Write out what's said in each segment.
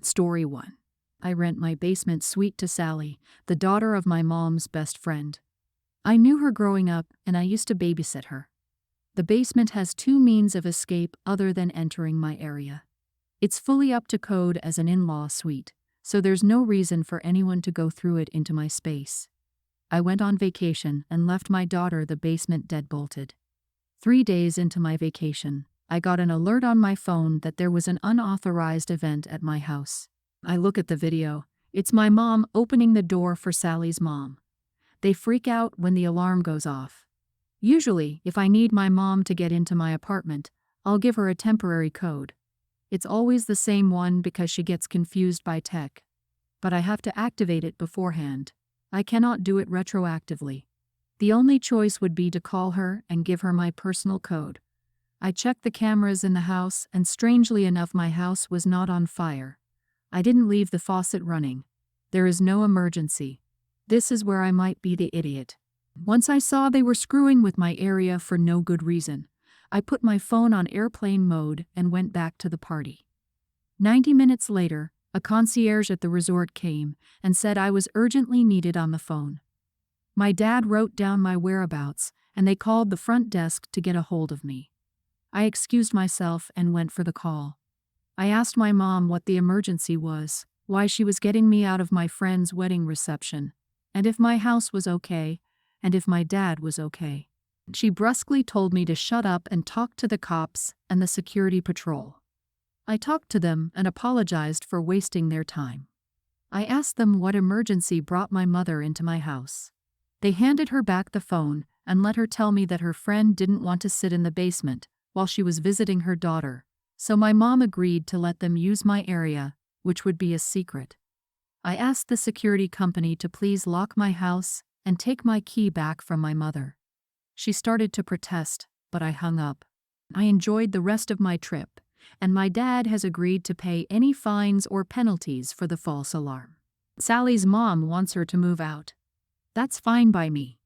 Story 1. I rent my basement suite to Sally, the daughter of my mom's best friend. I knew her growing up, and I used to babysit her. The basement has two means of escape other than entering my area. It's fully up to code as an in-law suite, so there's no reason for anyone to go through it into my space. I went on vacation and left my daughter the basement deadbolted. 3 days into my vacation, I got an alert on my phone that there was an unauthorized event at my house. I look at the video. It's my mom opening the door for Sally's mom. They freak out when the alarm goes off. Usually, if I need my mom to get into my apartment, I'll give her a temporary code. It's always the same one because she gets confused by tech. But I have to activate it beforehand. I cannot do it retroactively. The only choice would be to call her and give her my personal code. I checked the cameras in the house, and strangely enough, my house was not on fire. I didn't leave the faucet running. There is no emergency. This is where I might be the idiot. Once I saw they were screwing with my area for no good reason, I put my phone on airplane mode and went back to the party. 90 minutes later, a concierge at the resort came and said I was urgently needed on the phone. My dad wrote down my whereabouts, and they called the front desk to get a hold of me. I excused myself and went for the call. I asked my mom what the emergency was, why she was getting me out of my friend's wedding reception, and if my house was okay, and if my dad was okay. She brusquely told me to shut up and talk to the cops and the security patrol. I talked to them and apologized for wasting their time. I asked them what emergency brought my mother into my house. They handed her back the phone and let her tell me that her friend didn't want to sit in the basement while she was visiting her daughter, so my mom agreed to let them use my area, which would be a secret. I asked the security company to please lock my house and take my key back from my mother. She started to protest, but I hung up. I enjoyed the rest of my trip, and my dad has agreed to pay any fines or penalties for the false alarm. Sally's mom wants her to move out. That's fine by me.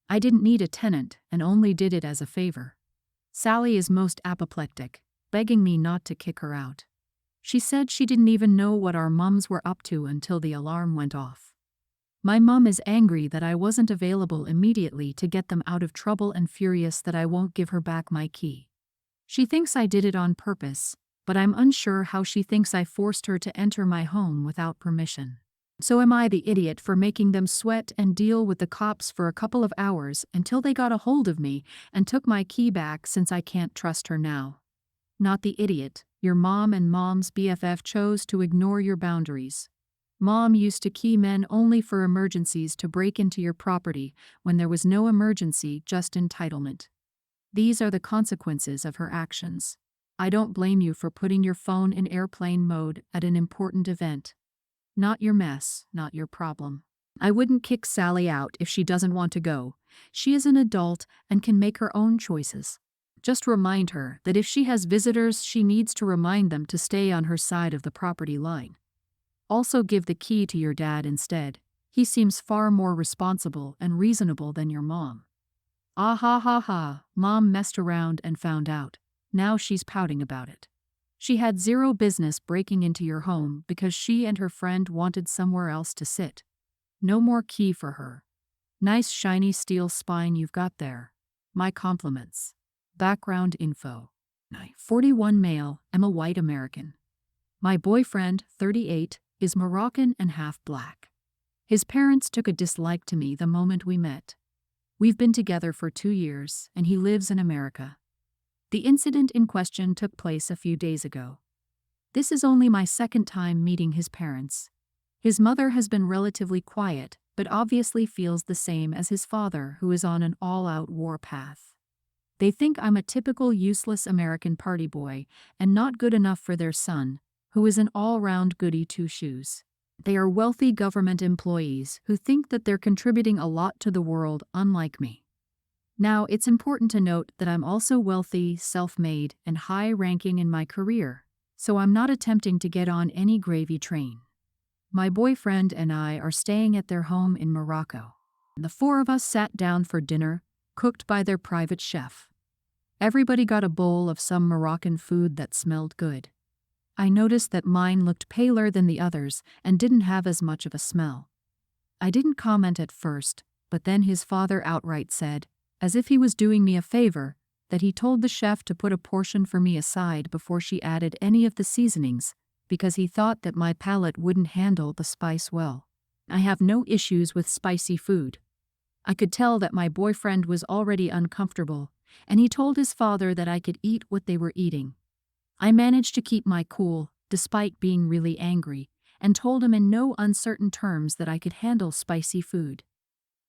I didn't need a tenant and only did it as a favor. Sally is most apoplectic, begging me not to kick her out. She said she didn't even know what our mums were up to until the alarm went off. My mum is angry that I wasn't available immediately to get them out of trouble and furious that I won't give her back my key. She thinks I did it on purpose, but I'm unsure how she thinks I forced her to enter my home without permission. So am I the idiot for making them sweat and deal with the cops for a couple of hours until they got a hold of me and took my key back since I can't trust her now? Not the idiot. Your mom and mom's BFF chose to ignore your boundaries. Mom used to key men only for emergencies to break into your property when there was no emergency, just entitlement. These are the consequences of her actions. I don't blame you for putting your phone in airplane mode at an important event. Not your mess, not your problem. I wouldn't kick Sally out if she doesn't want to go. She is an adult and can make her own choices. Just remind her that if she has visitors, she needs to remind them to stay on her side of the property line. Also give the key to your dad instead. He seems far more responsible and reasonable than your mom. Ah ha ha ha, mom messed around and found out. Now she's pouting about it. She had zero business breaking into your home because she and her friend wanted somewhere else to sit. No more key for her. Nice shiny steel spine you've got there. My compliments. Background info. 41 male, am a white American. My boyfriend, 38, is Moroccan and half black. His parents took a dislike to me the moment we met. We've been together for 2 years, and he lives in America. The incident in question took place a few days ago. This is only my second time meeting his parents. His mother has been relatively quiet, but obviously feels the same as his father, who is on an all-out war path. They think I'm a typical useless American party boy and not good enough for their son, who is an all-round goody two-shoes. They are wealthy government employees who think that they're contributing a lot to the world, unlike me. Now, it's important to note that I'm also wealthy, self-made, and high-ranking in my career, so I'm not attempting to get on any gravy train. My boyfriend and I are staying at their home in Morocco. The 4 of us sat down for dinner, cooked by their private chef. Everybody got a bowl of some Moroccan food that smelled good. I noticed that mine looked paler than the others and didn't have as much of a smell. I didn't comment at first, but then his father outright said, as if he was doing me a favor, that he told the chef to put a portion for me aside before she added any of the seasonings, because he thought that my palate wouldn't handle the spice well. I have no issues with spicy food. I could tell that my boyfriend was already uncomfortable, and he told his father that I could eat what they were eating. I managed to keep my cool, despite being really angry, and told him in no uncertain terms that I could handle spicy food.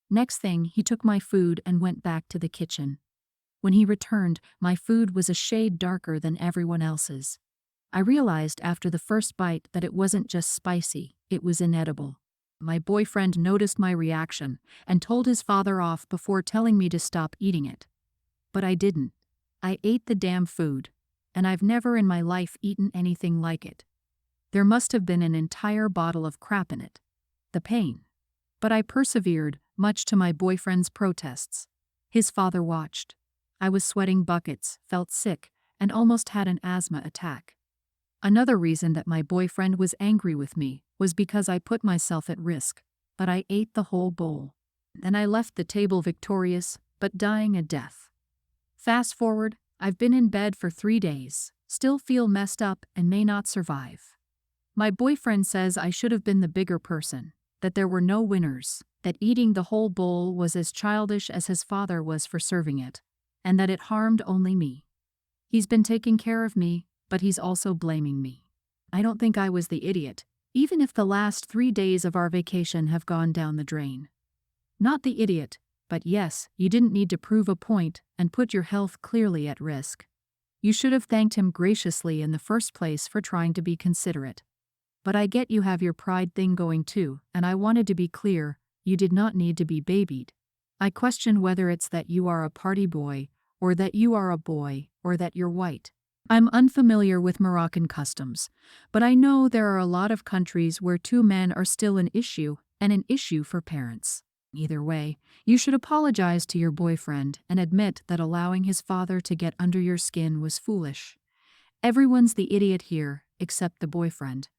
Next thing, he took my food and went back to the kitchen. When he returned, my food was a shade darker than everyone else's. I realized after the first bite that it wasn't just spicy, it was inedible. My boyfriend noticed my reaction and told his father off before telling me to stop eating it. But I didn't. I ate the damn food, and I've never in my life eaten anything like it. There must have been an entire bottle of crap in it. The pain. But I persevered, much to my boyfriend's protests. His father watched. I was sweating buckets, felt sick, and almost had an asthma attack. Another reason that my boyfriend was angry with me was because I put myself at risk, but I ate the whole bowl. Then I left the table victorious, but dying a death. Fast forward, I've been in bed for 3 days, still feel messed up and may not survive. My boyfriend says I should have been the bigger person, that there were no winners, that eating the whole bowl was as childish as his father was for serving it, and that it harmed only me. He's been taking care of me, but he's also blaming me. I don't think I was the idiot, even if the last 3 days of our vacation have gone down the drain. Not the idiot, but yes, you didn't need to prove a point and put your health clearly at risk. You should have thanked him graciously in the first place for trying to be considerate. But I get you have your pride thing going too, and I wanted to be clear, you did not need to be babied. I question whether it's that you are a party boy, or that you are a boy, or that you're white. I'm unfamiliar with Moroccan customs, but I know there are a lot of countries where 2 men are still an issue, and an issue for parents. Either way, you should apologize to your boyfriend and admit that allowing his father to get under your skin was foolish. Everyone's the idiot here, except the boyfriend.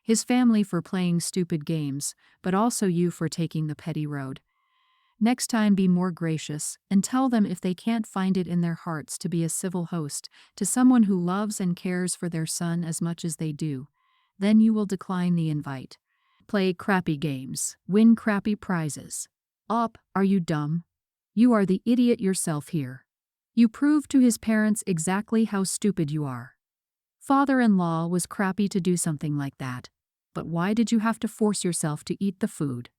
His family for playing stupid games, but also you for taking the petty road. Next time be more gracious, and tell them if they can't find it in their hearts to be a civil host to someone who loves and cares for their son as much as they do, then you will decline the invite. Play crappy games, win crappy prizes. Are you dumb? You are the idiot yourself here. You prove to his parents exactly how stupid you are. Father-in-law was crappy to do something like that, but why did you have to force yourself to eat the food?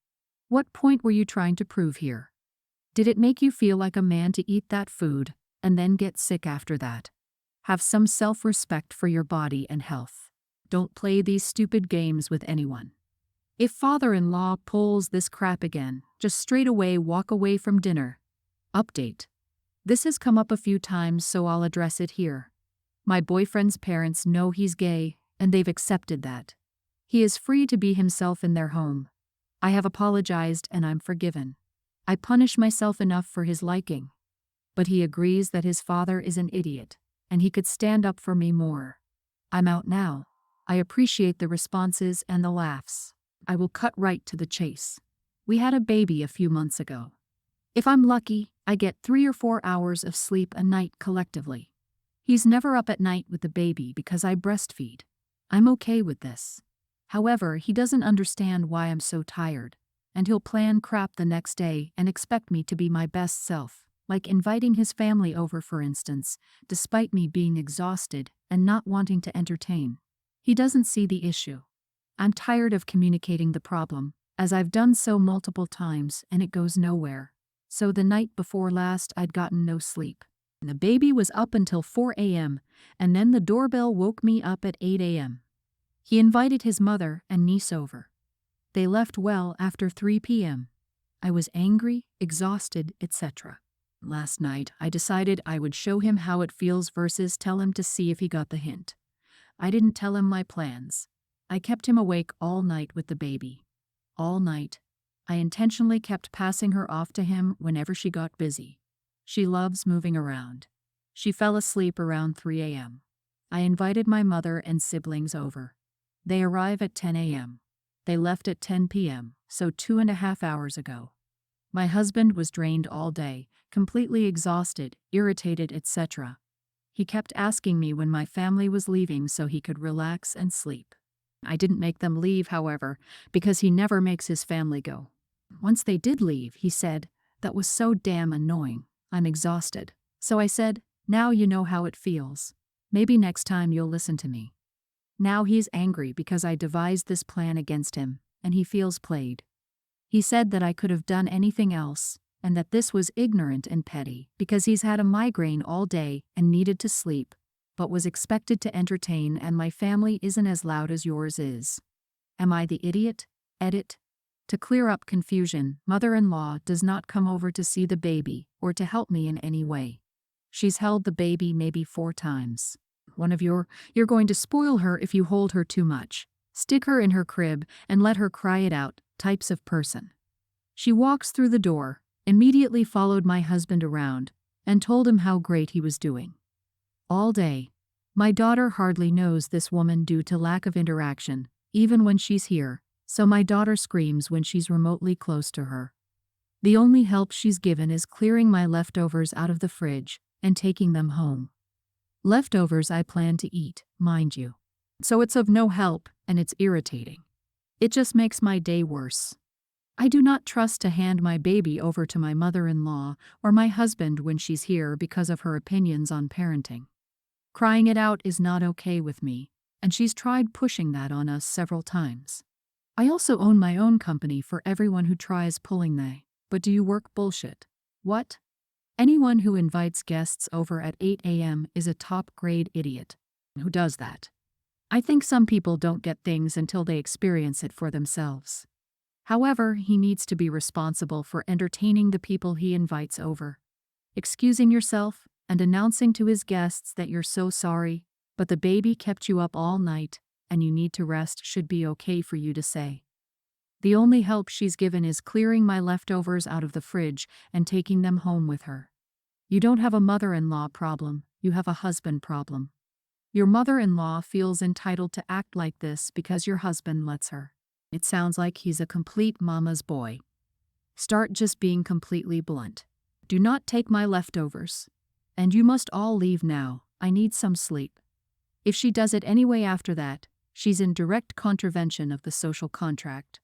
What point were you trying to prove here? Did it make you feel like a man to eat that food, and then get sick after that? Have some self-respect for your body and health. Don't play these stupid games with anyone. If father-in-law pulls this crap again, just straight away walk away from dinner. Update. This has come up a few times, so I'll address it here. My boyfriend's parents know he's gay, and they've accepted that. He is free to be himself in their home. I have apologized and I'm forgiven. I punish myself enough for his liking. But he agrees that his father is an idiot, and he could stand up for me more. I'm out now. I appreciate the responses and the laughs. I will cut right to the chase. We had a baby a few months ago. If I'm lucky, I get 3 or 4 hours of sleep a night collectively. He's never up at night with the baby because I breastfeed. I'm okay with this. However, he doesn't understand why I'm so tired, and he'll plan crap the next day and expect me to be my best self, like inviting his family over for instance, despite me being exhausted and not wanting to entertain. He doesn't see the issue. I'm tired of communicating the problem, as I've done so multiple times and it goes nowhere. So the night before last I'd gotten no sleep. The baby was up until 4 a.m., and then the doorbell woke me up at 8 a.m. He invited his mother and niece over. They left well after 3 p.m. I was angry, exhausted, etc. Last night, I decided I would show him how it feels versus tell him to see if he got the hint. I didn't tell him my plans. I kept him awake all night with the baby. All night. I intentionally kept passing her off to him whenever she got busy. She loves moving around. She fell asleep around 3 a.m. I invited my mother and siblings over. They arrive at 10 a.m. They left at 10 p.m., so 2.5 hours ago. My husband was drained all day, completely exhausted, irritated, etc. He kept asking me when my family was leaving so he could relax and sleep. I didn't make them leave, however, because he never makes his family go. Once they did leave, he said, "That was so damn annoying. I'm exhausted." So I said, "Now you know how it feels. Maybe next time you'll listen to me." Now he's angry because I devised this plan against him, and he feels played. He said that I could have done anything else, and that this was ignorant and petty because he's had a migraine all day and needed to sleep, but was expected to entertain, and my family isn't as loud as yours is. Am I the idiot? Edit. To clear up confusion, mother-in-law does not come over to see the baby or to help me in any way. She's held the baby maybe 4 times. One of you're going to spoil her if you hold her too much. Stick her in her crib and let her cry it out, types of person. She walks through the door, immediately followed my husband around, and told him how great he was doing. All day. My daughter hardly knows this woman due to lack of interaction, even when she's here, so my daughter screams when she's remotely close to her. The only help she's given is clearing my leftovers out of the fridge and taking them home. Leftovers I plan to eat, mind you. So it's of no help, and it's irritating. It just makes my day worse. I do not trust to hand my baby over to my mother-in-law or my husband when she's here because of her opinions on parenting. Crying it out is not okay with me, and she's tried pushing that on us several times. I also own my own company for everyone who tries pulling the "but do you work" bullshit. What? Anyone who invites guests over at 8 a.m. is a top-grade idiot. Who does that? I think some people don't get things until they experience it for themselves. However, he needs to be responsible for entertaining the people he invites over. Excusing yourself and announcing to his guests that you're so sorry, but the baby kept you up all night and you need to rest should be okay for you to say. The only help she's given is clearing my leftovers out of the fridge and taking them home with her. You don't have a mother-in-law problem, you have a husband problem. Your mother-in-law feels entitled to act like this because your husband lets her. It sounds like he's a complete mama's boy. Start just being completely blunt. Do not take my leftovers. And you must all leave now, I need some sleep. If she does it anyway after that, she's in direct contravention of the social contract.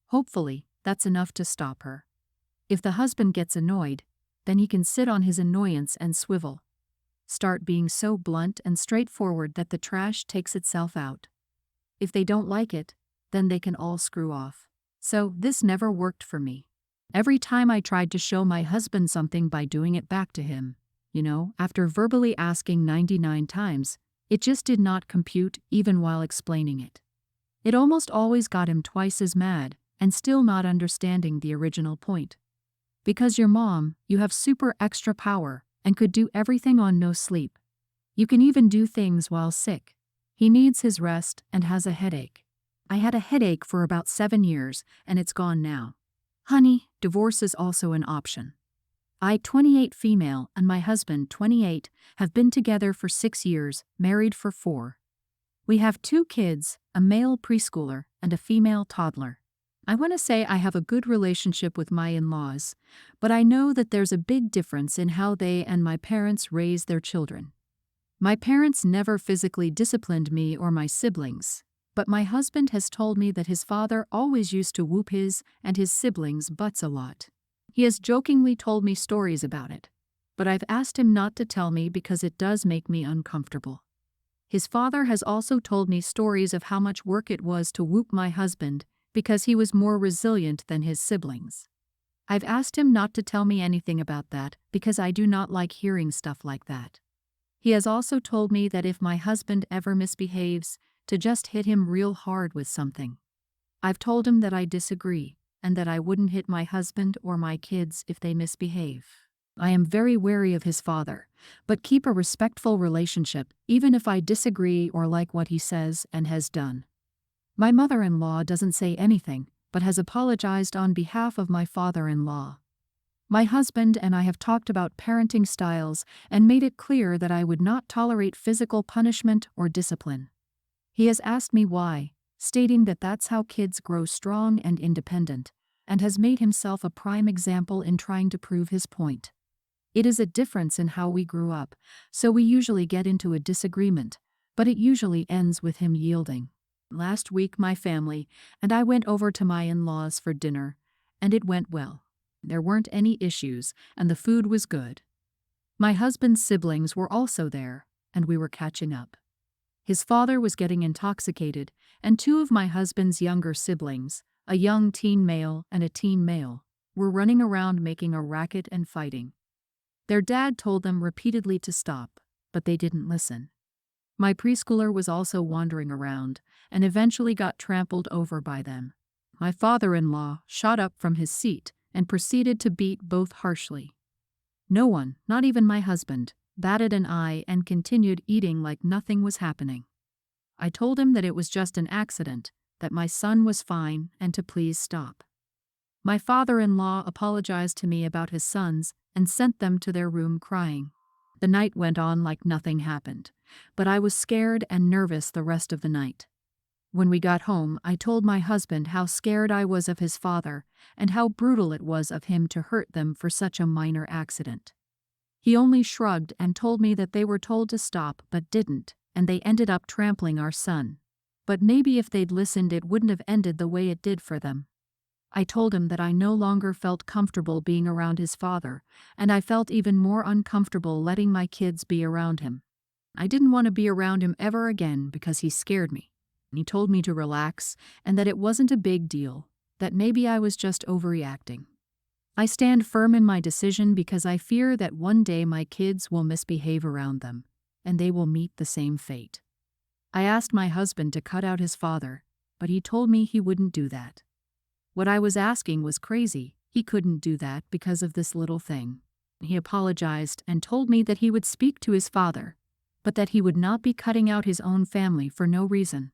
Hopefully, that's enough to stop her. If the husband gets annoyed, then he can sit on his annoyance and swivel. Start being so blunt and straightforward that the trash takes itself out. If they don't like it, then they can all screw off. So, this never worked for me. Every time I tried to show my husband something by doing it back to him, after verbally asking 99 times, it just did not compute even while explaining it. It almost always got him twice as mad, and still not understanding the original point. Because you're mom, you have super extra power, and could do everything on no sleep. You can even do things while sick. He needs his rest and has a headache. I had a headache for about 7 years, and it's gone now. Honey, divorce is also an option. I, 28 female, and my husband, 28, have been together for 6 years, married for 4. We have 2 kids, a male preschooler and a female toddler. I want to say I have a good relationship with my in-laws, but I know that there's a big difference in how they and my parents raise their children. My parents never physically disciplined me or my siblings, but my husband has told me that his father always used to whoop his and his siblings' butts a lot. He has jokingly told me stories about it, but I've asked him not to tell me because it does make me uncomfortable. His father has also told me stories of how much work it was to whoop my husband because he was more resilient than his siblings. I've asked him not to tell me anything about that because I do not like hearing stuff like that. He has also told me that if my husband ever misbehaves, to just hit him real hard with something. I've told him that I disagree, and that I wouldn't hit my husband or my kids if they misbehave. I am very wary of his father, but keep a respectful relationship even if I disagree or like what he says and has done. My mother-in-law doesn't say anything, but has apologized on behalf of my father-in-law. My husband and I have talked about parenting styles and made it clear that I would not tolerate physical punishment or discipline. He has asked me why, stating that that's how kids grow strong and independent, and has made himself a prime example in trying to prove his point. It is a difference in how we grew up, so we usually get into a disagreement, but it usually ends with him yielding. Last week my family and I went over to my in-laws for dinner, and it went well. There weren't any issues, and the food was good. My husband's siblings were also there, and we were catching up. His father was getting intoxicated, and two of my husband's younger siblings, a young teen male and a teen male, were running around making a racket and fighting. Their dad told them repeatedly to stop, but they didn't listen. My preschooler was also wandering around, and eventually got trampled over by them. My father-in-law shot up from his seat and proceeded to beat both harshly. No one, not even my husband, batted an eye and continued eating like nothing was happening. I told him that it was just an accident, that my son was fine and to please stop. My father-in-law apologized to me about his sons and sent them to their room crying. The night went on like nothing happened, but I was scared and nervous the rest of the night. When we got home, I told my husband how scared I was of his father and how brutal it was of him to hurt them for such a minor accident. He only shrugged and told me that they were told to stop but didn't, and they ended up trampling our son. But maybe if they'd listened it wouldn't have ended the way it did for them. I told him that I no longer felt comfortable being around his father, and I felt even more uncomfortable letting my kids be around him. I didn't want to be around him ever again because he scared me. He told me to relax and that it wasn't a big deal, that maybe I was just overreacting. I stand firm in my decision because I fear that one day my kids will misbehave around them, and they will meet the same fate. I asked my husband to cut out his father, but he told me he wouldn't do that. What I was asking was crazy. He couldn't do that because of this little thing. He apologized and told me that he would speak to his father, but that he would not be cutting out his own family for no reason.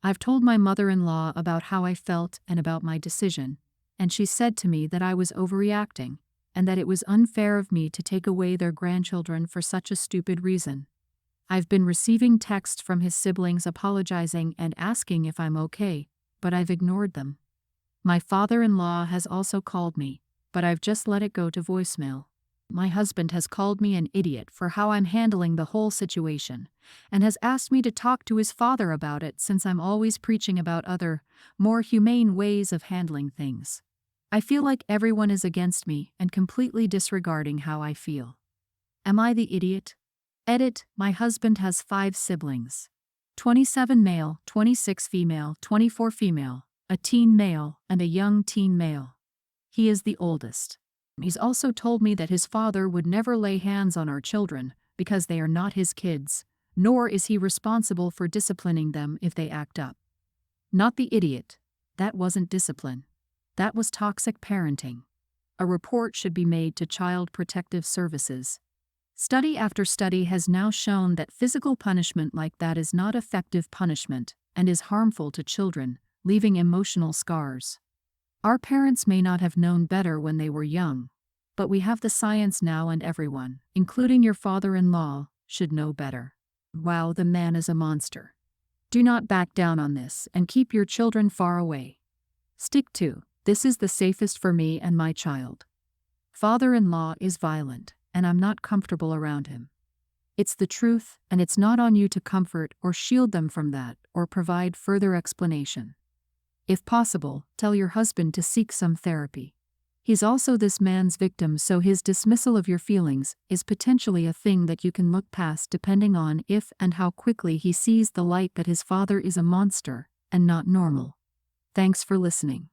I've told my mother-in-law about how I felt and about my decision, and she said to me that I was overreacting, and that it was unfair of me to take away their grandchildren for such a stupid reason. I've been receiving texts from his siblings apologizing and asking if I'm okay, but I've ignored them. My father-in-law has also called me, but I've just let it go to voicemail. My husband has called me an idiot for how I'm handling the whole situation, and has asked me to talk to his father about it since I'm always preaching about other, more humane ways of handling things. I feel like everyone is against me and completely disregarding how I feel. Am I the idiot? Edit, my husband has 5 siblings. 27 male, 26 female, 24 female, a teen male, and a young teen male. He is the oldest. He's also told me that his father would never lay hands on our children because they are not his kids, nor is he responsible for disciplining them if they act up. Not the idiot. That wasn't discipline. That was toxic parenting. A report should be made to Child Protective Services. Study after study has now shown that physical punishment like that is not effective punishment and is harmful to children, leaving emotional scars. Our parents may not have known better when they were young, but we have the science now, and everyone, including your father-in-law, should know better. Wow, the man is a monster. Do not back down on this and keep your children far away. Stick to, this is the safest for me and my child. Father-in-law is violent, and I'm not comfortable around him. It's the truth, and it's not on you to comfort or shield them from that or provide further explanation. If possible, tell your husband to seek some therapy. He's also this man's victim, so his dismissal of your feelings is potentially a thing that you can look past depending on if and how quickly he sees the light that his father is a monster and not normal. Thanks for listening.